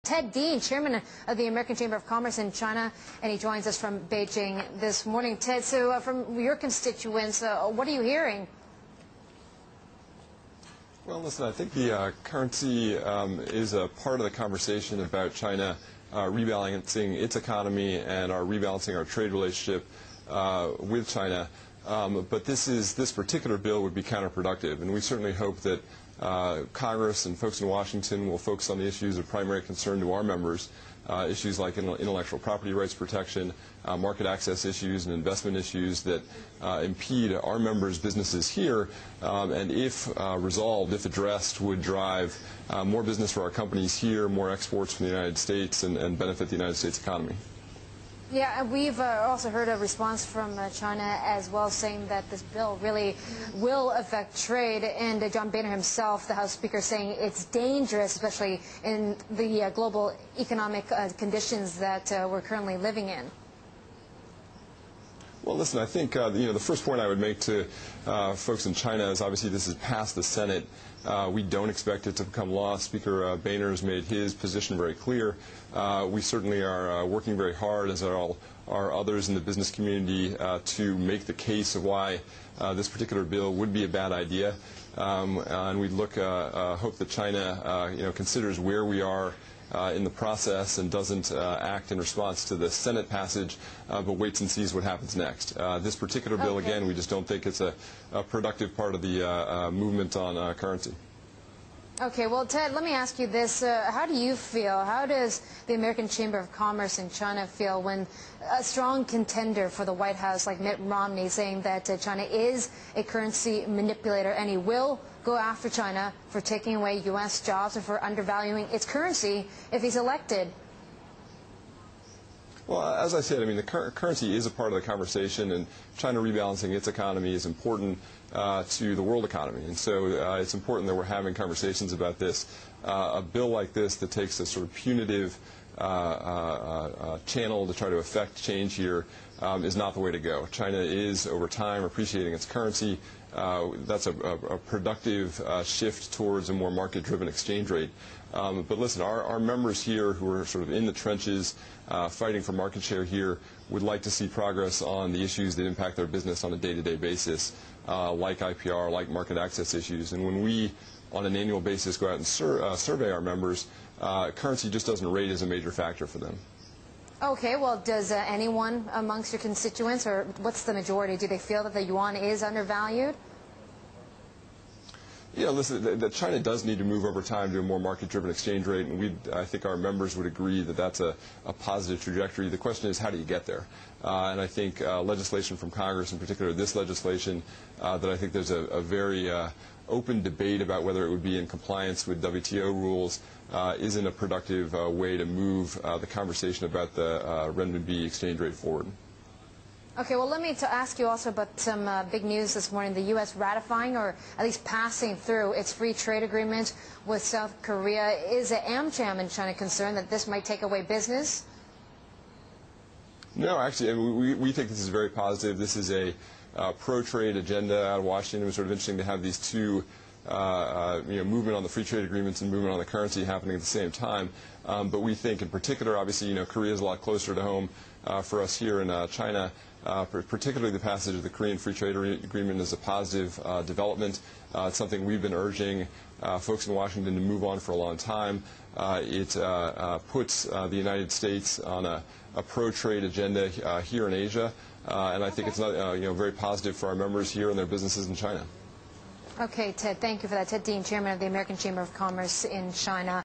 Ted Dean, chairman of the American Chamber of Commerce in China, and he joins us from Beijing this morning. Ted, so from your constituents, what are you hearing? Well, listen, I think the currency is a part of the conversation about China rebalancing its economy and rebalancing our trade relationship with China. But this particular bill would be counterproductive, and we certainly hope that Congress and folks in Washington will focus on the issues of primary concern to our members, issues like intellectual property rights protection, market access issues, and investment issues that impede our members' businesses here, and if resolved, if addressed, would drive more business for our companies here, more exports from the United States, and benefit the United States economy. Yeah, and we've also heard a response from China as well, saying that this bill really will affect trade. And John Boehner himself, the House Speaker, saying it's dangerous, especially in the global economic conditions that we're currently living in. Well, listen, I think the first point I would make to folks in China is obviously this is past the Senate. We don't expect it to become law. Speaker Boehner has made his position very clear. We certainly are working very hard, as are others in the business community, to make the case of why this particular bill would be a bad idea. And we hope that China considers where we are in the process and doesn't act in response to the Senate passage, but waits and sees what happens next. This particular bill, again, we just don't think it's a productive part of the movement on currency. Okay, well, Ted, let me ask you this. How do you feel? How does the American Chamber of Commerce in China feel when a strong contender for the White House like Mitt Romney saying that China is a currency manipulator and he will go after China for taking away U.S. jobs and for undervaluing its currency if he's elected? Well, as I said, I mean, the currency is a part of the conversation, and China rebalancing its economy is important to the world economy. And so it's important that we're having conversations about this. A bill like this that takes a sort of punitive channel to try to affect change here is not the way to go. China is, over time, appreciating its currency. That's a productive shift towards a more market-driven exchange rate. But listen, our members here who are sort of in the trenches fighting for market share here would like to see progress on the issues that impact their business on a day-to-day basis, like IPR, like market access issues. And when we, on an annual basis, go out and survey our members, currency just doesn't rate as a major factor for them. Okay, well, does anyone amongst your constituents, or what's the majority, do they feel that the yuan is undervalued? Yeah, listen, China does need to move over time to a more market-driven exchange rate, and I think our members would agree that that's a positive trajectory. The question is, how do you get there? And I think legislation from Congress, in particular this legislation, that I think there's a very open debate about whether it would be in compliance with WTO rules, isn't a productive way to move the conversation about the renminbi exchange rate forward. Okay, well, let me ask you also about some big news this morning. The U.S. ratifying, or at least passing through, its free trade agreement with South Korea. Is AmCham in China concerned that this might take away business? No, actually, we think this is very positive. This is a pro-trade agenda out of Washington. It was sort of interesting to have these two movement on the free trade agreements and movement on the currency happening at the same time. But we think, in particular, obviously, Korea is a lot closer to home for us here in China. Particularly the passage of the Korean Free Trade Agreement is a positive development. It's something we've been urging folks in Washington to move on for a long time. It puts the United States on a pro-trade agenda here in Asia, and I think it's not, very positive for our members here and their businesses in China. Okay, Ted, thank you for that. Ted Dean, chairman of the American Chamber of Commerce in China.